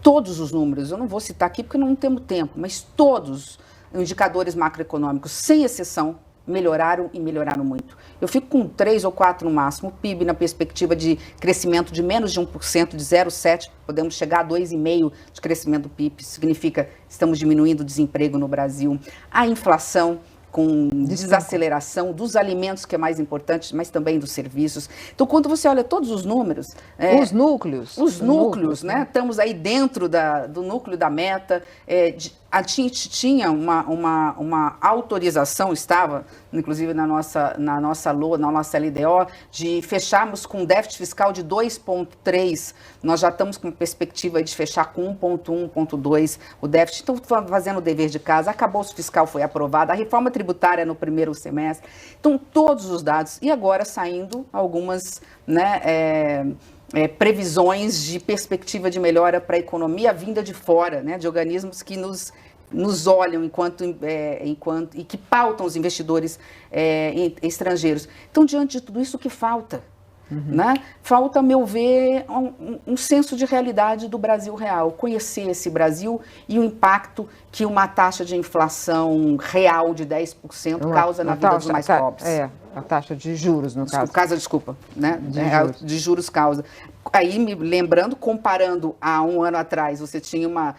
Todos os números, eu não vou citar aqui porque não temos tempo, mas todos os indicadores macroeconômicos, sem exceção, melhoraram e melhoraram muito. Eu fico com 3 ou 4 no máximo. O PIB na perspectiva de crescimento de menos de 1%, de 0,7%, podemos chegar a 2,5% de crescimento do PIB. Isso significa que estamos diminuindo o desemprego no Brasil. A inflação com desaceleração dos alimentos, que é mais importante, mas também dos serviços. Então, quando você olha todos os números... Os núcleos, né? Estamos aí dentro do núcleo da meta. A gente tinha uma autorização, estava, inclusive na nossa LOA, na nossa LDO, de fecharmos com déficit fiscal de 2,3%. Nós já estamos com perspectiva de fechar com 1,1%, 1,2% o déficit. Então, fazendo o dever de casa, arcabouço fiscal foi aprovado, a reforma tributária no primeiro semestre. Então, todos os dados. E agora saindo algumas, né, previsões de perspectiva de melhora para a economia vinda de fora, né, de organismos que nos olham e que pautam os investidores estrangeiros. Então, diante de tudo isso, o que falta? Né? Falta, a meu ver, um senso de realidade do Brasil real, conhecer esse Brasil e o impacto que uma taxa de inflação real de 10% causa na vida dos mais pobres. A taxa de juros, no caso. Né? De juros causa. Aí, me lembrando, comparando a um ano atrás, você tinha uma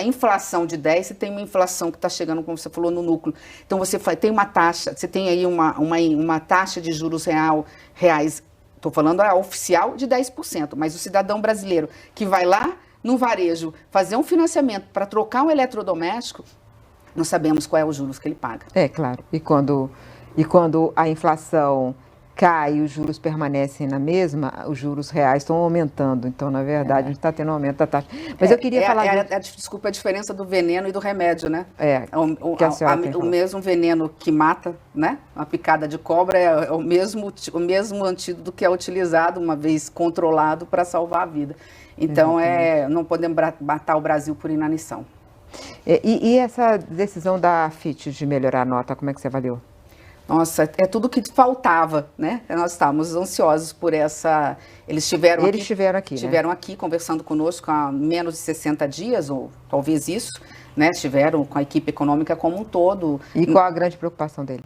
inflação de 10%, você tem uma inflação que está chegando, como você falou, no núcleo. Então, você tem uma taxa, você tem aí uma taxa de juros reais, estou falando a oficial, de 10%, mas o cidadão brasileiro que vai lá no varejo fazer um financiamento para trocar um eletrodoméstico, não sabemos qual é os juros que ele paga. É, claro. E quando a inflação cai e os juros permanecem na mesma, os juros reais estão aumentando. Então, na verdade, a gente está tendo um aumento da taxa. Mas eu queria falar... Desculpa, a diferença do veneno e do remédio, né? O mesmo veneno que mata, né? Uma picada de cobra é o mesmo antídoto que é utilizado, uma vez controlado, para salvar a vida. Então, não podemos matar o Brasil por inanição. E essa decisão da Fitch de melhorar a nota, como é que você avaliou? Nossa, é tudo que faltava, né? Nós estávamos ansiosos por essa... Eles estiveram aqui conversando conosco há menos de 60 dias, ou talvez isso, né? Estiveram com a equipe econômica como um todo. E qual a grande preocupação deles?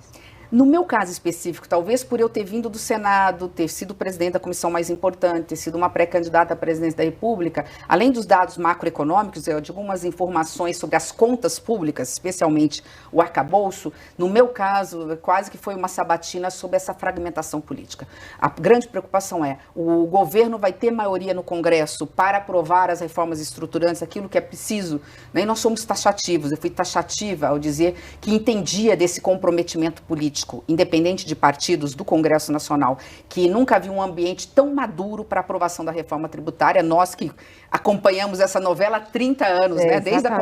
No meu caso específico, talvez por eu ter vindo do Senado, ter sido presidente da comissão mais importante, ter sido uma pré-candidata à presidência da República, além dos dados macroeconômicos, de algumas informações sobre as contas públicas, especialmente o arcabouço, no meu caso, quase que foi uma sabatina sobre essa fragmentação política. A grande preocupação é, o governo vai ter maioria no Congresso para aprovar as reformas estruturantes, aquilo que é preciso, né? E nós somos taxativos, eu fui taxativa ao dizer que entendia desse comprometimento político, independente de partidos do Congresso Nacional, que nunca viu um ambiente tão maduro para a aprovação da reforma tributária, nós que acompanhamos essa novela há 30 anos, né? Desde a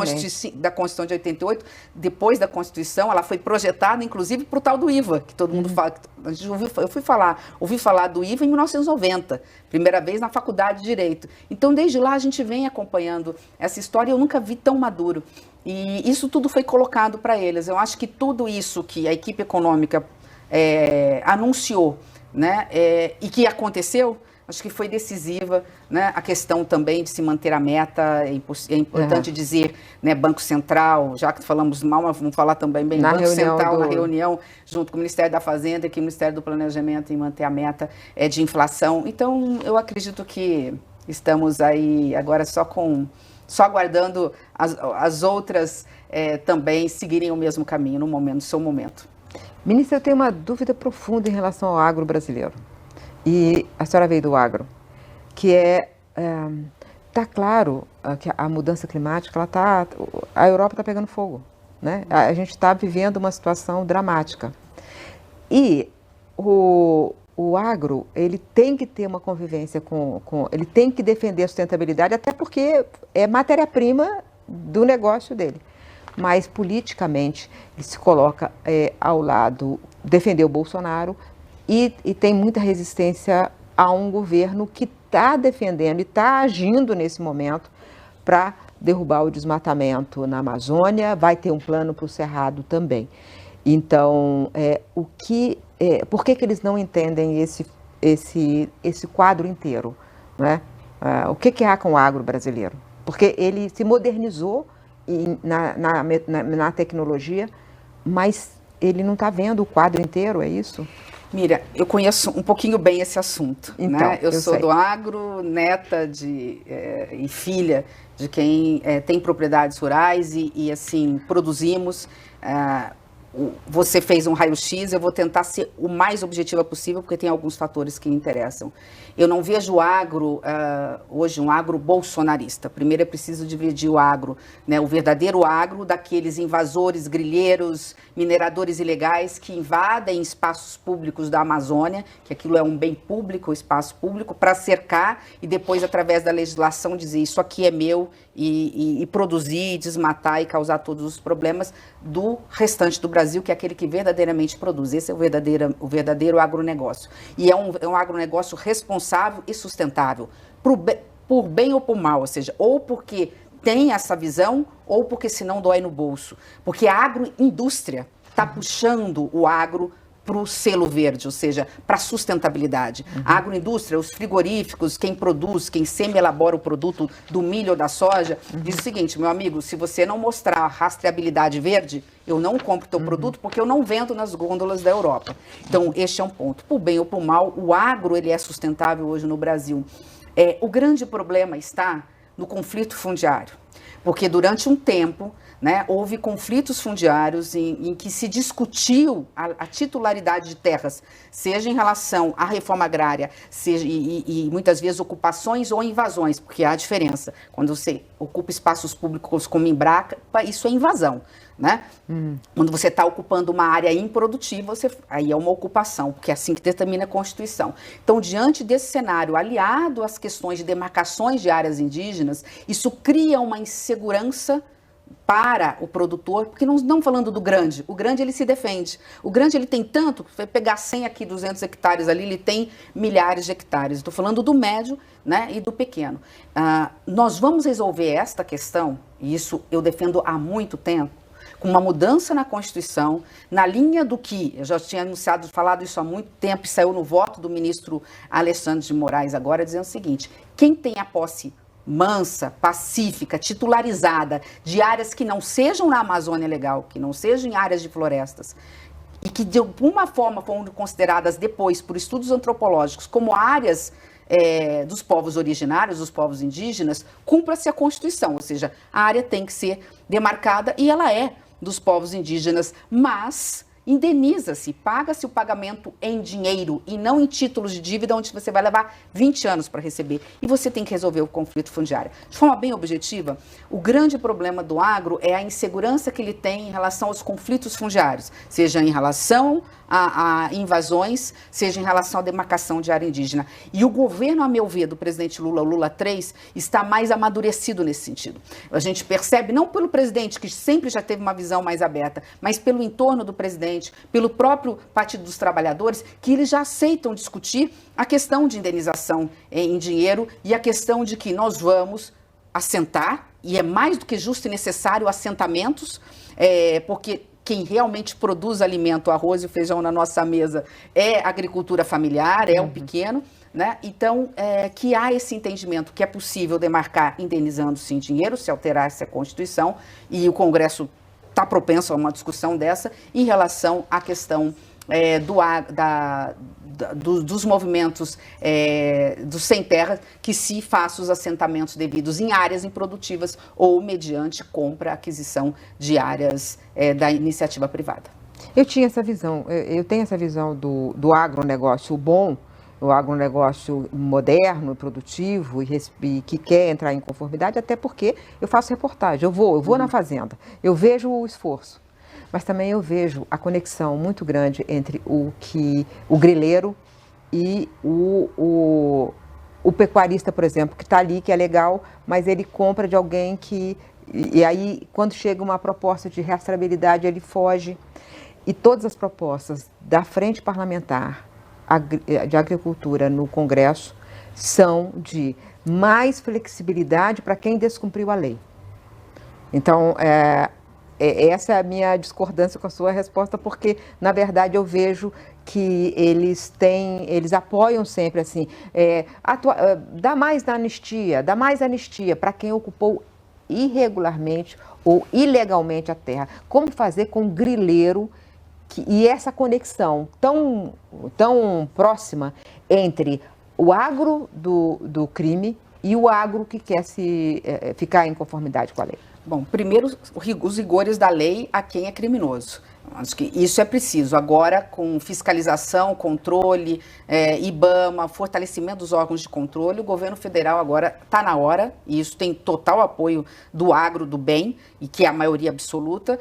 Constituição de 88, depois da Constituição, ela foi projetada, inclusive, para o tal do IVA, que todo mundo fala. Eu ouvi falar do IVA em 1990, primeira vez na Faculdade de Direito. Então, desde lá, a gente vem acompanhando essa história e eu nunca vi tão maduro. E isso tudo foi colocado para eles. Eu acho que tudo isso que a equipe econômica anunciou, né, e que aconteceu, acho que foi decisiva, né, a questão também de se manter a meta. É importante dizer, né, Banco Central, já que falamos mal, mas vamos falar também bem, Banco Central na reunião, junto com o Ministério da Fazenda e com o Ministério do Planejamento, em manter a meta de inflação. Então, eu acredito que estamos aí agora só aguardando as outras também seguirem o mesmo caminho no seu momento. Ministra, eu tenho uma dúvida profunda em relação ao agro brasileiro. E a senhora veio do agro, que está claro que a mudança climática, a Europa está pegando fogo, né? A gente está vivendo uma situação dramática. E o agro, ele tem que ter uma convivência ele tem que defender a sustentabilidade, até porque é matéria-prima do negócio dele. Mas, politicamente, ele se coloca ao lado, defender o Bolsonaro, e tem muita resistência a um governo que está defendendo e está agindo nesse momento para derrubar o desmatamento na Amazônia, vai ter um plano para o Cerrado também. Então, por que eles não entendem esse quadro inteiro, né? O que há com o agro brasileiro? Porque ele se modernizou na tecnologia, mas ele não está vendo o quadro inteiro, é isso? Mira, eu conheço um pouquinho bem esse assunto, então, né? Eu sou do agro, neta e filha de quem tem propriedades rurais e assim, produzimos. Você fez um raio-x, eu vou tentar ser o mais objetiva possível, porque tem alguns fatores que me interessam. Eu não vejo o agro, hoje, um agro bolsonarista. Primeiro é preciso dividir o agro, né, o verdadeiro agro daqueles invasores, grilheiros, mineradores ilegais que invadem espaços públicos da Amazônia, que aquilo é um bem público, espaço público, para cercar e depois, através da legislação, dizer isso aqui é meu e produzir, desmatar e causar todos os problemas do restante do Brasil, que é aquele que verdadeiramente produz. Esse é o verdadeiro agronegócio. E é um agronegócio responsável e sustentável, por bem ou por mal, ou seja, ou porque tem essa visão, ou porque senão dói no bolso. Porque a agroindústria está puxando o agro para o selo verde, ou seja, para a sustentabilidade. A agroindústria, os frigoríficos, quem produz, quem semi-elabora o produto do milho ou da soja, diz o seguinte, meu amigo, se você não mostrar a rastreabilidade verde, eu não compro teu produto porque eu não vendo nas gôndolas da Europa. Então, este é um ponto. Por bem ou por mal, o agro ele é sustentável hoje no Brasil. O grande problema está no conflito fundiário, porque durante um tempo, né, houve conflitos fundiários em que se discutiu a titularidade de terras, seja em relação à reforma agrária, seja, e muitas vezes ocupações ou invasões, porque há diferença. Quando você ocupa espaços públicos como Embrapa, isso é invasão, né? Quando você está ocupando uma área improdutiva, aí é uma ocupação, porque é assim que determina a Constituição. Então, diante desse cenário, aliado às questões de demarcações de áreas indígenas, isso cria uma insegurança para o produtor, porque não estamos falando do grande. O grande, ele se defende. O grande, ele tem tanto, vai pegar 100 aqui, 200 hectares ali, ele tem milhares de hectares. Estou falando do médio, né, e do pequeno. Nós vamos resolver esta questão, e isso eu defendo há muito tempo, com uma mudança na Constituição, na linha do que, eu já tinha falado isso há muito tempo, e saiu no voto do ministro Alexandre de Moraes agora, dizendo o seguinte, quem tem a posse mansa, pacífica, titularizada, de áreas que não sejam na Amazônia Legal, que não sejam em áreas de florestas, e que de alguma forma foram consideradas depois por estudos antropológicos como áreas dos povos originários, dos povos indígenas, cumpra-se a Constituição, ou seja, a área tem que ser demarcada e ela é dos povos indígenas, mas indeniza-se, paga-se o pagamento em dinheiro e não em títulos de dívida, onde você vai levar 20 anos para receber. E você tem que resolver o conflito fundiário. De forma bem objetiva, o grande problema do agro é a insegurança que ele tem em relação aos conflitos fundiários, seja em relação a invasões, seja em relação à demarcação de área indígena. E o governo, a meu ver, do presidente Lula, o Lula 3, está mais amadurecido nesse sentido. A gente percebe, não pelo presidente, que sempre já teve uma visão mais aberta, mas pelo entorno do presidente, pelo próprio Partido dos Trabalhadores, que eles já aceitam discutir a questão de indenização em dinheiro e a questão de que nós vamos assentar, e é mais do que justo e necessário assentamentos, porque quem realmente produz alimento, o arroz e o feijão na nossa mesa é a agricultura familiar, é o pequeno, né? Então, que há esse entendimento que é possível demarcar indenizando-se em dinheiro, se alterasse a Constituição, e o Congresso está propenso a uma discussão dessa em relação à questão dos movimentos do sem terra, que se faça os assentamentos devidos em áreas improdutivas ou mediante compra, aquisição de áreas da iniciativa privada. Eu tenho essa visão do agronegócio bom, o agronegócio moderno, produtivo e que quer entrar em conformidade, até porque eu faço reportagem, eu vou na fazenda, eu vejo o esforço. Mas também eu vejo a conexão muito grande entre o grileiro e o pecuarista, por exemplo, que está ali, que é legal, mas ele compra de alguém que... E aí, quando chega uma proposta de rastreabilidade, ele foge. E todas as propostas da Frente Parlamentar de Agricultura no Congresso são de mais flexibilidade para quem descumpriu a lei. Então, essa é a minha discordância com a sua resposta, porque, na verdade, eu vejo que eles apoiam sempre assim, dá mais anistia para quem ocupou irregularmente ou ilegalmente a terra. Como fazer com o grileiro e essa conexão tão próxima entre o agro do crime e o agro que quer ficar em conformidade com a lei? Bom, primeiro, os rigores da lei a quem é criminoso. Acho que isso é preciso. Agora, com fiscalização, controle, IBAMA, fortalecimento dos órgãos de controle, o governo federal agora está na hora, e isso tem total apoio do agro, do bem, e que é a maioria absoluta,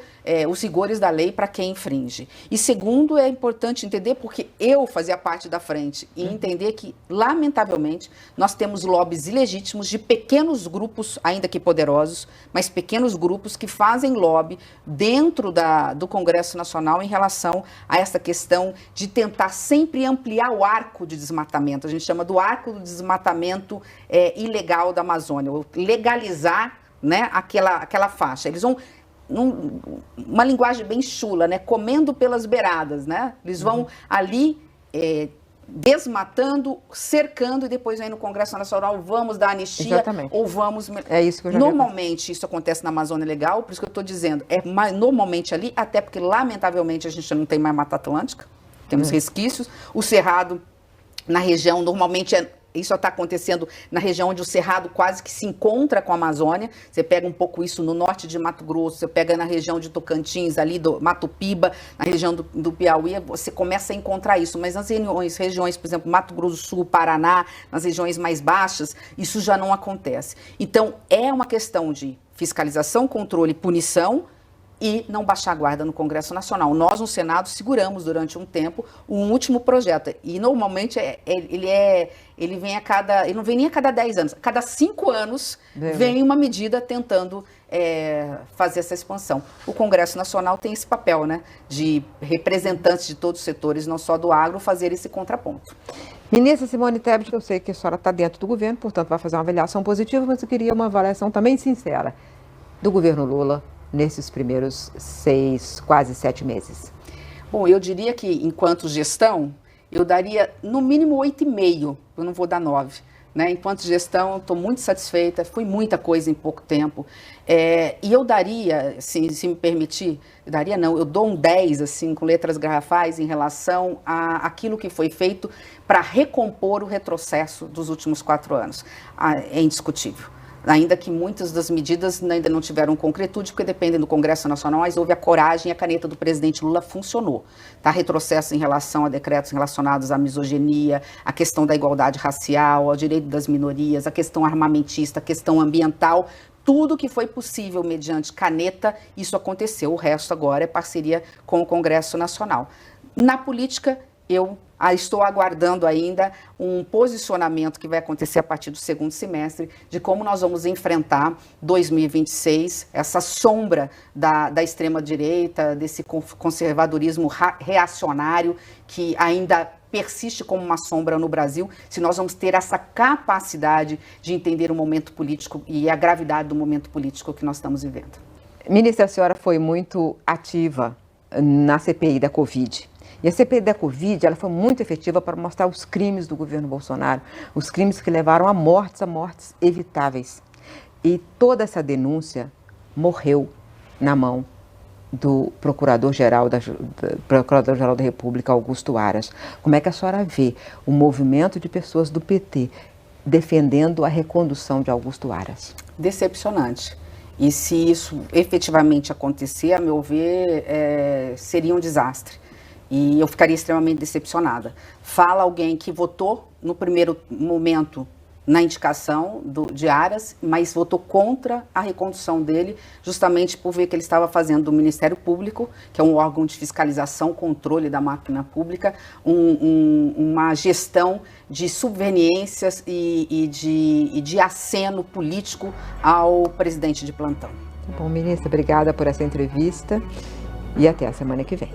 os rigores da lei para quem infringe. E segundo, é importante entender, porque eu fazia parte da frente, e entender que, lamentavelmente, nós temos lobbies ilegítimos de pequenos grupos, ainda que poderosos, mas pequenos grupos que fazem lobby dentro do Congresso Nacional em relação a essa questão de tentar sempre ampliar o arco de desmatamento. A gente chama do arco do desmatamento ilegal da Amazônia, ou legalizar, né, aquela faixa. Eles vão, uma linguagem bem chula, né, comendo pelas beiradas, né? Eles vão ali desmatando, cercando, e depois aí no Congresso Nacional vamos dar anistia. Exatamente. Ou vamos... É isso que eu já Normalmente isso acontece na Amazônia Legal, por isso que eu estou dizendo, normalmente ali, até porque lamentavelmente a gente não tem mais Mata Atlântica, temos resquícios. O Cerrado, na região, normalmente isso está acontecendo na região onde o Cerrado quase que se encontra com a Amazônia. Você pega um pouco isso no norte de Mato Grosso, você pega na região de Tocantins, ali do Mato Piba, na região do Piauí, você começa a encontrar isso. Mas nas regiões, por exemplo, Mato Grosso do Sul, Paraná, nas regiões mais baixas, isso já não acontece. Então, é uma questão de fiscalização, controle e punição, e não baixar a guarda no Congresso Nacional. Nós, no Senado, seguramos durante um tempo um último projeto. E, normalmente, ele não vem nem a cada 10 anos. A cada 5 anos vem uma medida tentando fazer essa expansão. O Congresso Nacional tem esse papel, né, de representantes de todos os setores, não só do agro, fazer esse contraponto. Ministra Simone Tebet, eu sei que a senhora está dentro do governo, portanto vai fazer uma avaliação positiva, mas eu queria uma avaliação também sincera do governo Lula nesses primeiros 6, quase 7 meses. Bom, eu diria que, enquanto gestão, eu daria no mínimo 8,5, eu não vou dar 9, né? Enquanto gestão, estou muito satisfeita, foi muita coisa em pouco tempo. E eu daria, se me permitir, eu dou um 10, assim, com letras garrafais em relação àquilo que foi feito para recompor o retrocesso dos últimos 4 anos. É indiscutível. Ainda que muitas das medidas ainda não tiveram concretude, porque dependem do Congresso Nacional, mas houve a coragem e a caneta do presidente Lula funcionou. Tá? Retrocesso em relação a decretos relacionados à misoginia, a questão da igualdade racial, ao direito das minorias, a questão armamentista, a questão ambiental, tudo que foi possível mediante caneta, isso aconteceu. O resto agora é parceria com o Congresso Nacional. Na política, eu estou aguardando ainda um posicionamento que vai acontecer a partir do segundo semestre de como nós vamos enfrentar 2026, essa sombra da extrema-direita, desse conservadorismo reacionário que ainda persiste como uma sombra no Brasil, se nós vamos ter essa capacidade de entender o momento político e a gravidade do momento político que nós estamos vivendo. Ministra, a senhora foi muito ativa na CPI da Covid. E a CPI da Covid, ela foi muito efetiva para mostrar os crimes do governo Bolsonaro, os crimes que levaram a mortes evitáveis. E toda essa denúncia morreu na mão do Procurador-Geral da República, Augusto Aras. Como é que a senhora vê o movimento de pessoas do PT defendendo a recondução de Augusto Aras? Decepcionante. E se isso efetivamente acontecer, a meu ver, seria um desastre. E eu ficaria extremamente decepcionada. Fala alguém que votou no primeiro momento na indicação de Aras, mas votou contra a recondução dele, justamente por ver que ele estava fazendo do Ministério Público, que é um órgão de fiscalização, controle da máquina pública, uma gestão de subveniências e de aceno político ao presidente de plantão. Bom, ministra, obrigada por essa entrevista e até a semana que vem.